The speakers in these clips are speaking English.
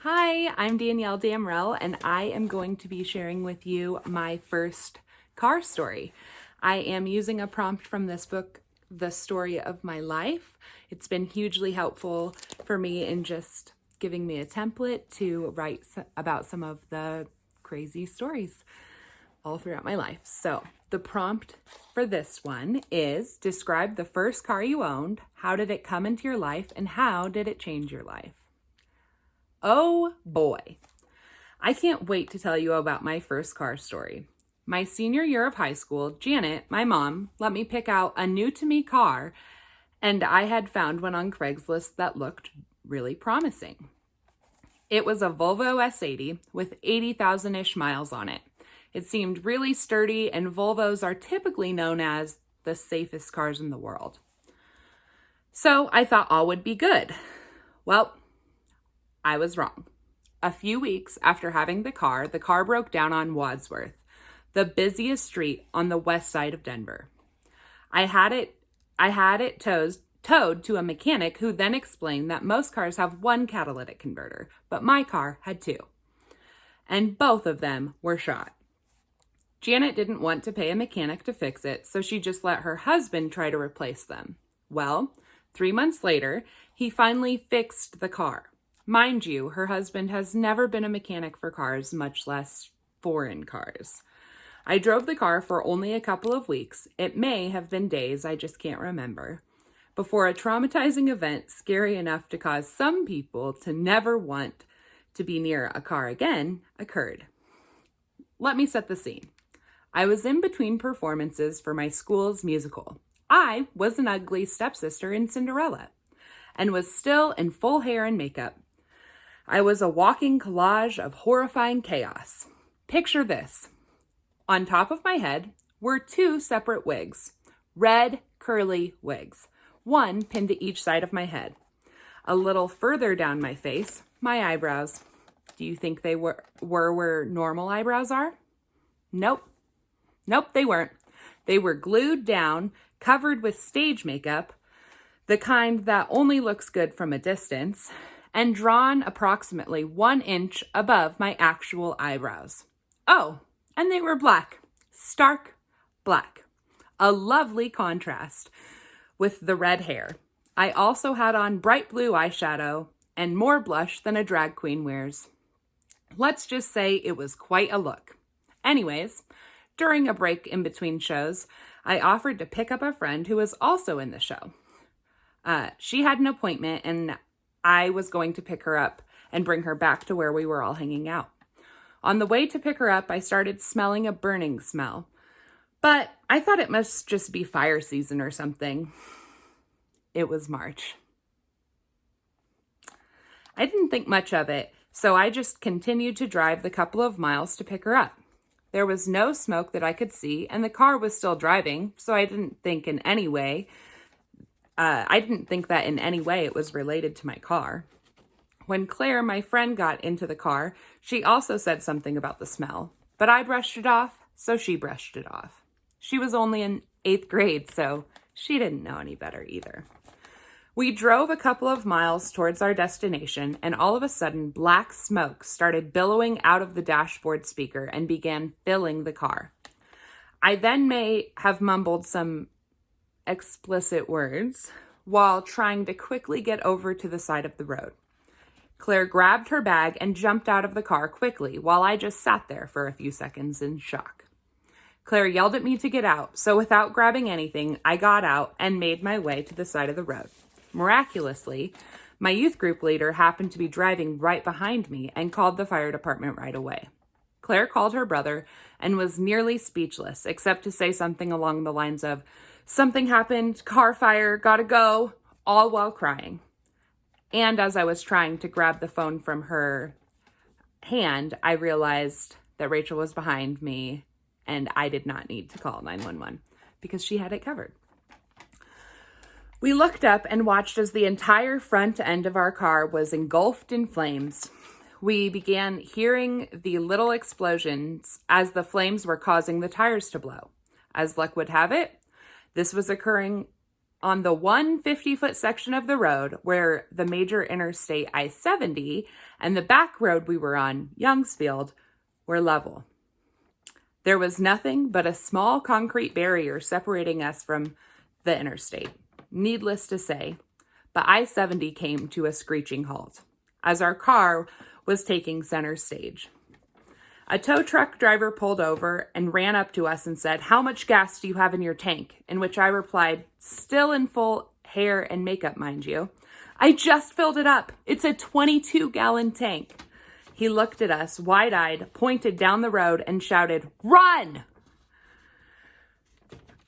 Hi, I'm Danielle Damrell, and I am going to be sharing with you my first car story. I am using a prompt from this book, The Story of My Life. It's been hugely helpful for me in just giving me a template to write about some of the crazy stories all throughout my life. So the prompt for this one is: describe the first car you owned, how did it come into your life, and how did it change your life? Oh boy, I can't wait to tell you about my first car story. My senior year of high school, Janet, my mom, let me pick out a new to me car, and I had found one on Craigslist that looked really promising. It was a Volvo S80 with 80,000-ish miles on it. It seemed really sturdy, and Volvos are typically known as the safest cars in the world. So I thought all would be good. Well, I was wrong. A few weeks after having the car broke down on Wadsworth, the busiest street on the west side of Denver. I had it towed to a mechanic who then explained that most cars have one catalytic converter, but my car had two. And both of them were shot. Janet didn't want to pay a mechanic to fix it, so she just let her husband try to replace them. Well, 3 months later, he finally fixed the car. Mind you, her husband has never been a mechanic for cars, much less foreign cars. I drove the car for only a couple of weeks. It may have been days, I just can't remember, before a traumatizing event scary enough to cause some people to never want to be near a car again occurred. Let me set the scene. I was in between performances for my school's musical. I was an ugly stepsister in Cinderella and was still in full hair and makeup. I was a walking collage of horrifying chaos. Picture this. On top of my head were two separate wigs, red curly wigs, one pinned to each side of my head. A little further down my face, my eyebrows. Do you think they were where normal eyebrows are? Nope, they weren't. They were glued down, covered with stage makeup, the kind that only looks good from a distance, and drawn approximately 1 inch above my actual eyebrows. Oh, and they were black, stark black. A lovely contrast with the red hair. I also had on bright blue eyeshadow and more blush than a drag queen wears. Let's just say it was quite a look. Anyways, during a break in between shows, I offered to pick up a friend who was also in the show. She had an appointment, and I was going to pick her up and bring her back to where we were all hanging out. On the way to pick her up, I started smelling a burning smell, but I thought it must just be fire season or something. It was March. I didn't think much of it, so I just continued to drive the couple of miles to pick her up. There was no smoke that I could see, and the car was still driving, so I didn't think that in any way it was related to my car. When Claire, my friend, got into the car, she also said something about the smell, but I brushed it off, so she brushed it off. She was only in 8th grade, so she didn't know any better either. We drove a couple of miles towards our destination, and all of a sudden, black smoke started billowing out of the dashboard speaker and began filling the car. I then may have mumbled some explicit words while trying to quickly get over to the side of the road. Claire grabbed her bag and jumped out of the car quickly while I just sat there for a few seconds in shock. Claire yelled at me to get out, so without grabbing anything, I got out and made my way to the side of the road. Miraculously, my youth group leader happened to be driving right behind me and called the fire department right away. Claire called her brother and was nearly speechless, except to say something along the lines of, "Something happened, car fire, gotta go," all while crying. And as I was trying to grab the phone from her hand, I realized that Rachel was behind me and I did not need to call 911 because she had it covered. We looked up and watched as the entire front end of our car was engulfed in flames. We began hearing the little explosions as the flames were causing the tires to blow. As luck would have it, this was occurring on the 150-foot section of the road where the major interstate I-70 and the back road we were on, Youngsfield, were level. There was nothing but a small concrete barrier separating us from the interstate. Needless to say, the I-70 came to a screeching halt as our car was taking center stage. A tow truck driver pulled over and ran up to us and said, "How much gas do you have in your tank?" In which I replied, still in full hair and makeup, mind you, "I just filled it up. It's a 22-gallon tank." He looked at us wide-eyed, pointed down the road, and shouted, "Run!"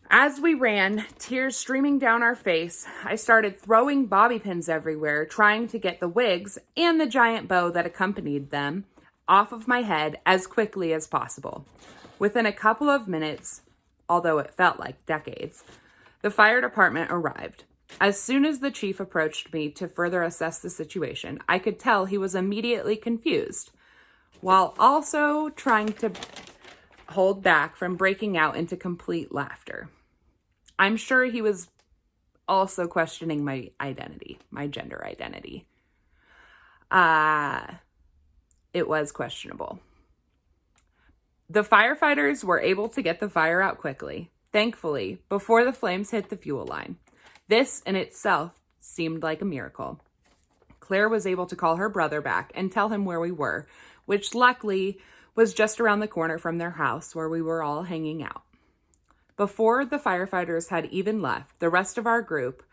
As we ran, tears streaming down our face, I started throwing bobby pins everywhere, trying to get the wigs and the giant bow that accompanied them off of my head as quickly as possible. Within a couple of minutes, although it felt like decades, the fire department arrived. As soon as the chief approached me to further assess the situation, I could tell he was immediately confused, while also trying to hold back from breaking out into complete laughter. I'm sure he was also questioning my identity, my gender identity. It was questionable. The firefighters were able to get the fire out quickly, thankfully, before the flames hit the fuel line. This in itself seemed like a miracle. Claire was able to call her brother back and tell him where we were, which luckily was just around the corner from their house where we were all hanging out. Before the firefighters had even left, the rest of our group,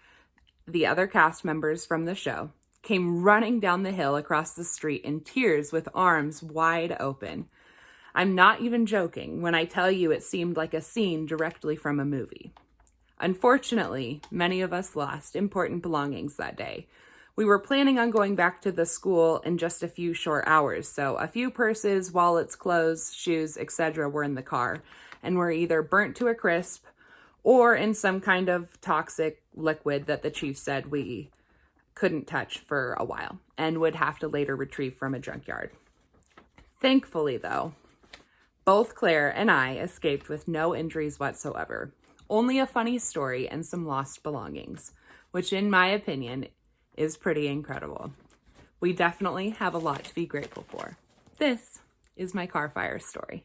the other cast members from the show, came running down the hill across the street in tears with arms wide open. I'm not even joking when I tell you it seemed like a scene directly from a movie. Unfortunately, many of us lost important belongings that day. We were planning on going back to the school in just a few short hours, so a few purses, wallets, clothes, shoes, etc. were in the car and were either burnt to a crisp or in some kind of toxic liquid that the chief said we couldn't touch for a while and would have to later retrieve from a junkyard. Thankfully, though, both Claire and I escaped with no injuries whatsoever. Only a funny story and some lost belongings, which in my opinion is pretty incredible. We definitely have a lot to be grateful for. This is my car fire story.